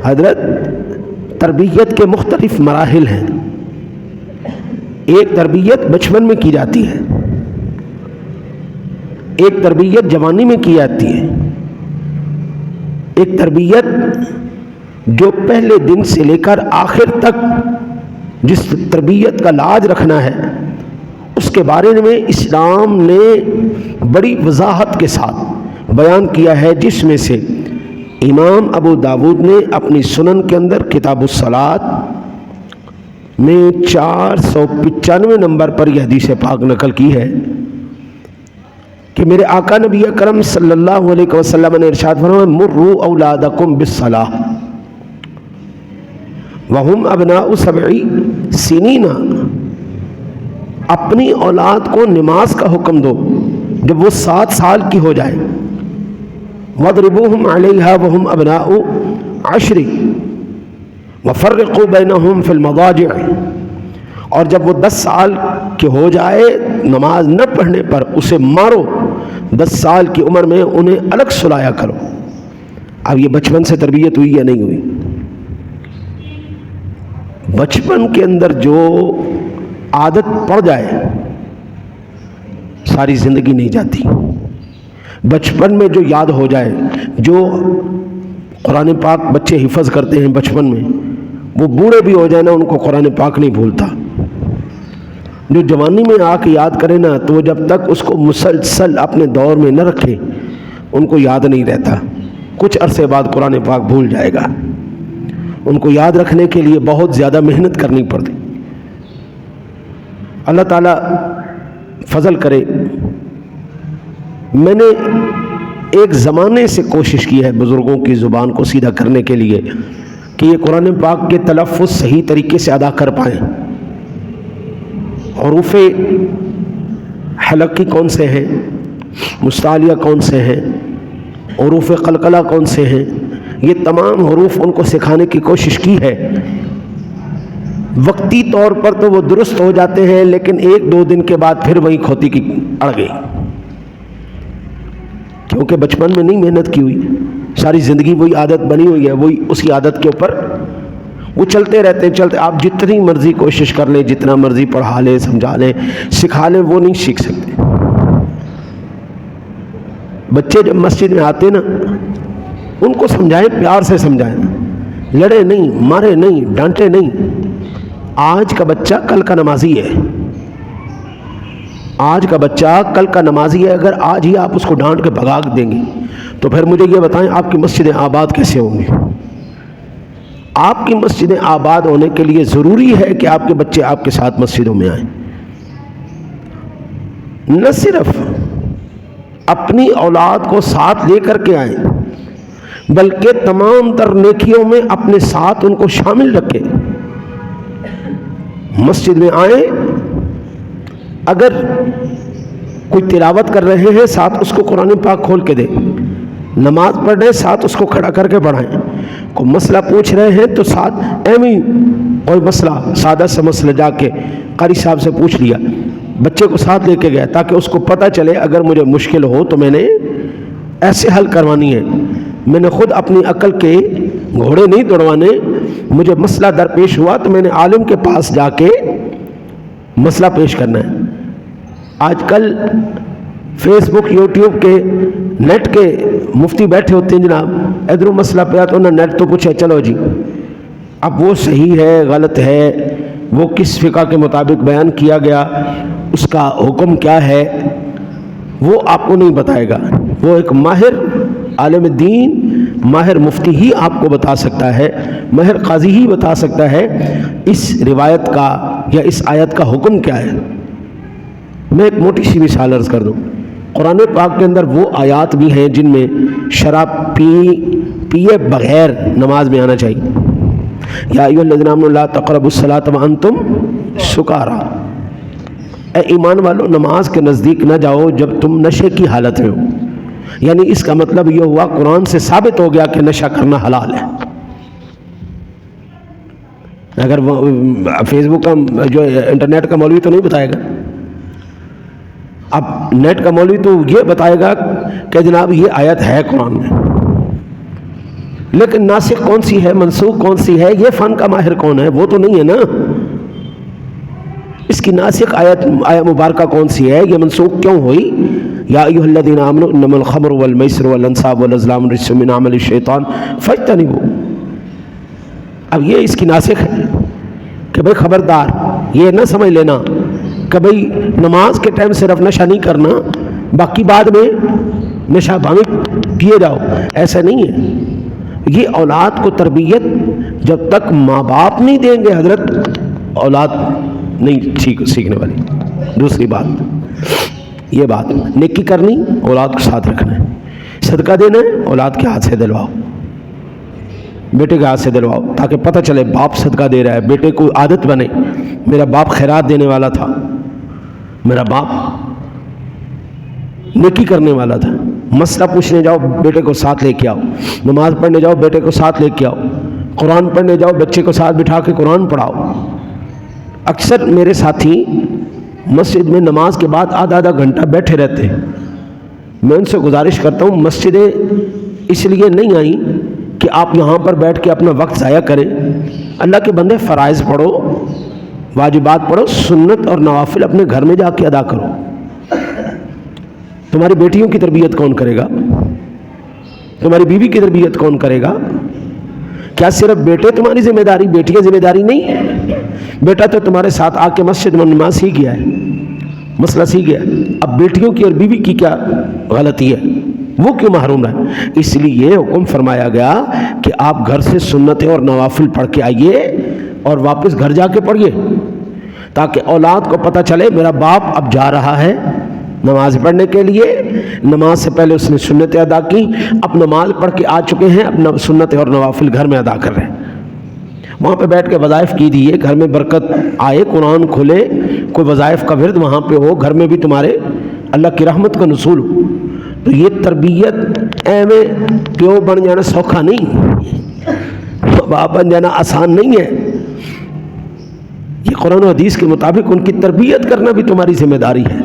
حضرت تربیت کے مختلف مراحل ہیں. ایک تربیت بچپن میں کی جاتی ہے، ایک تربیت جوانی میں کی جاتی ہے، ایک تربیت جو پہلے دن سے لے کر آخر تک جس تربیت کا لاج رکھنا ہے اس کے بارے میں اسلام نے بڑی وضاحت کے ساتھ بیان کیا ہے، جس میں سے امام ابو داود نے اپنی سنن کے اندر کتاب الصلاۃ میں 495 نمبر پر یہ حدیث پاک نقل کی ہے کہ میرے آقا نبی اکرم صلی اللہ علیہ وسلم نے ارشاد فرمایا مروا اولادکم بالصلاۃ وہم ابناء 7 سنین، اپنی اولاد کو نماز کا حکم دو جب وہ 7 سال کی ہو جائے. وَاضْرِبُوهُمْ عَلَيْهَا وَهُمْ أَبْنَاءُ 10 وَفَرِّقُوا بَيْنَهُمْ فِي الْمَضَاجِعِ، اور جب وہ 10 سال کے ہو جائے نماز نہ پڑھنے پر اسے مارو. 10 سال کی عمر میں انہیں الگ سلایا کرو. اب یہ بچپن سے تربیت ہوئی یا نہیں ہوئی؟ بچپن کے اندر جو عادت پڑ جائے ساری زندگی نہیں جاتی. بچپن میں جو یاد ہو جائے، جو قرآن پاک بچے حفظ کرتے ہیں بچپن میں، وہ بوڑھے بھی ہو جائے نا ان کو قرآن پاک نہیں بھولتا. جو جوانی میں آ کے یاد کرے نا تو وہ جب تک اس کو مسلسل اپنے دور میں نہ رکھے ان کو یاد نہیں رہتا. کچھ عرصے بعد قرآن پاک بھول جائے گا. ان کو یاد رکھنے کے لیے بہت زیادہ محنت کرنی پڑتی. اللہ تعالیٰ فضل کرے. میں نے ایک زمانے سے کوشش کی ہے بزرگوں کی زبان کو سیدھا کرنے کے لیے کہ یہ قرآن پاک کے تلفظ صحیح طریقے سے ادا کر پائیں. حروف حلقی کون سے ہیں، مستعلیہ کون سے ہیں، حروف قلقلہ کون سے ہیں، یہ تمام حروف ان کو سکھانے کی کوشش کی ہے. وقتی طور پر تو وہ درست ہو جاتے ہیں لیکن 1-2 دن کے بعد پھر وہی کھوتی کی اڑ گئی، کیونکہ بچپن میں نہیں محنت کی ہوئی. ساری زندگی وہی عادت بنی ہوئی ہے، وہی اسی عادت کے اوپر وہ چلتے رہتے ہیں. آپ جتنی مرضی کوشش کر لیں، جتنا مرضی پڑھا لیں، سمجھا لیں، سکھا لیں، وہ نہیں سیکھ سکتے. بچے جب مسجد میں آتے نا ان کو سمجھائیں، پیار سے سمجھائیں، لڑے نہیں، مارے نہیں، ڈانٹے نہیں. آج کا بچہ کل کا نمازی ہے. آج کا بچہ کل کا نمازی ہے. اگر آج ہی آپ اس کو ڈانٹ کے بھگا دیں گے تو پھر مجھے یہ بتائیں آپ کی مسجدیں آباد کیسے ہوں گی؟ آپ کی مسجدیں آباد ہونے کے لیے ضروری ہے کہ آپ کے بچے آپ کے ساتھ مسجدوں میں آئیں. نہ صرف اپنی اولاد کو ساتھ لے کر کے آئیں بلکہ تمام تر نیکیوں میں اپنے ساتھ ان کو شامل رکھیں. مسجد میں آئیں، اگر کوئی تلاوت کر رہے ہیں ساتھ اس کو قرآن پاک کھول کے دیں. نماز پڑھ رہے ہیں ساتھ اس کو کھڑا کر کے پڑھائیں. کوئی مسئلہ پوچھ رہے ہیں تو ساتھ کوئی مسئلہ سادہ سا مسئلہ جا کے قاری صاحب سے پوچھ لیا، بچے کو ساتھ لے کے گیا تاکہ اس کو پتہ چلے اگر مجھے مشکل ہو تو میں نے ایسے حل کروانی ہے. میں نے خود اپنی عقل کے گھوڑے نہیں دوڑوانے. مجھے مسئلہ درپیش ہوا تو میں نے عالم کے پاس جا کے مسئلہ پیش کرنا ہے. آج کل فیس بک، یوٹیوب کے، نیٹ کے مفتی بیٹھے ہوتے ہیں جناب، ادھر مسئلہ پہ آتا انہوں نے نیٹ تو پوچھے چلو جی اب وہ صحیح ہے غلط ہے، وہ کس فقہ کے مطابق بیان کیا گیا، اس کا حکم کیا ہے، وہ آپ کو نہیں بتائے گا. وہ ایک ماہر عالم دین، ماہر مفتی ہی آپ کو بتا سکتا ہے، ماہر قاضی ہی بتا سکتا ہے اس روایت کا یا اس آیت کا حکم کیا ہے. میں ایک موٹی سی مثال عرض کر دوں. قرآن پاک کے اندر وہ آیات بھی ہیں جن میں شراب پیے بغیر نماز میں آنا چاہیے. یا ایھا الذین آمنوا لا تقربوا الصلاۃ وانتم سکارا، اے ایمان والو نماز کے نزدیک نہ جاؤ جب تم نشے کی حالت میں ہو. یعنی اس کا مطلب یہ ہوا قرآن سے ثابت ہو گیا کہ نشہ کرنا حلال ہے. اگر فیس بک کا جو انٹرنیٹ کا مولوی تو نہیں بتائے گا. اب نیٹ کا مولوی تو یہ بتائے گا کہ جناب یہ آیت ہے قرآن میں. لیکن ناسخ کون سی ہے، منسوخ کون سی ہے، یہ فن کا ماہر کون ہے؟ وہ تو نہیں ہے نا۔ اس کی ناسخ آیت مبارکہ کون سی ہے، یہ منسوخ کیوں ہوئی؟ یا ایھا الذین آمنوا انما الخمر والمیسر والانصاب والازلام رجس من عمل الشیطان فاجتنبوہ۔ اب یہ اس کی ناسخ ہے کہ بھئی خبردار، یہ نہ سمجھ لینا کہ بھئی نماز کے ٹائم صرف نشہ نہیں کرنا، باقی بعد میں نشہ بھنگ پیے جاؤ، ایسا نہیں ہے۔ یہ اولاد کو تربیت جب تک ماں باپ نہیں دیں گے حضرت، اولاد نہیں سیکھنے والی۔ دوسری بات، یہ بات نیکی کرنی، اولاد کو ساتھ رکھنا ہے، صدقہ دینا ہے، اولاد کے ہاتھ سے دلواؤ، بیٹے کے ہاتھ سے دلواؤ، تاکہ پتہ چلے باپ صدقہ دے رہا ہے، بیٹے کو عادت بنے، میرا باپ خیرات دینے والا تھا، میرا باپ نیکی کرنے والا تھا۔ مسئلہ پوچھنے جاؤ بیٹے کو ساتھ لے کے آؤ، نماز پڑھنے جاؤ بیٹے کو ساتھ لے کے آؤ، قرآن پڑھنے جاؤ بچے کو ساتھ بٹھا کے قرآن پڑھاؤ۔ اکثر میرے ساتھی مسجد میں نماز کے بعد آدھا گھنٹہ بیٹھے رہتے ہیں، میں ان سے گزارش کرتا ہوں مسجدیں اس لیے نہیں آئیں کہ آپ یہاں پر بیٹھ کے اپنا وقت ضائع کریں۔ اللہ کے بندے فرائض پڑھو، واجبات پڑھو، سنت اور نوافل اپنے گھر میں جا کے ادا کرو۔ تمہاری بیٹیوں کی تربیت کون کرے گا؟ تمہاری بیوی کی تربیت کون کرے گا؟ کیا صرف بیٹے تمہاری ذمہ داری، بیٹیاں ذمہ داری نہیں؟ بیٹا تو تمہارے ساتھ آ کے مسجد میں نماز سیکھ گیا ہے، مسئلہ سیکھ گیا، اب بیٹیوں کی اور بیوی کی کیا غلطی ہے؟ وہ کیوں محروم رہے؟ اس لیے حکم فرمایا گیا کہ آپ گھر سے سنتیں اور نوافل پڑھ کے آئیے اور واپس گھر جا کے پڑھیے، تاکہ اولاد کو پتہ چلے میرا باپ اب جا رہا ہے نماز پڑھنے کے لیے، نماز سے پہلے اس نے سنتیں ادا کی، اب نماز پڑھ کے آ چکے ہیں، اب سنتیں اور نوافل گھر میں ادا کر رہے ہیں۔ وہاں پہ بیٹھ کے وظائف کی دیئے، گھر میں برکت آئے، قرآن کھلے، کوئی وظائف کا ورد وہاں پہ ہو، گھر میں بھی تمہارے اللہ کی رحمت کا نزول ہو۔ تو یہ تربیت میں پیو بن جانا سوکھا نہیں، باپ بن جانا آسان نہیں ہے۔ یہ قرآن و حدیث کے مطابق ان کی تربیت کرنا بھی تمہاری ذمہ داری ہے۔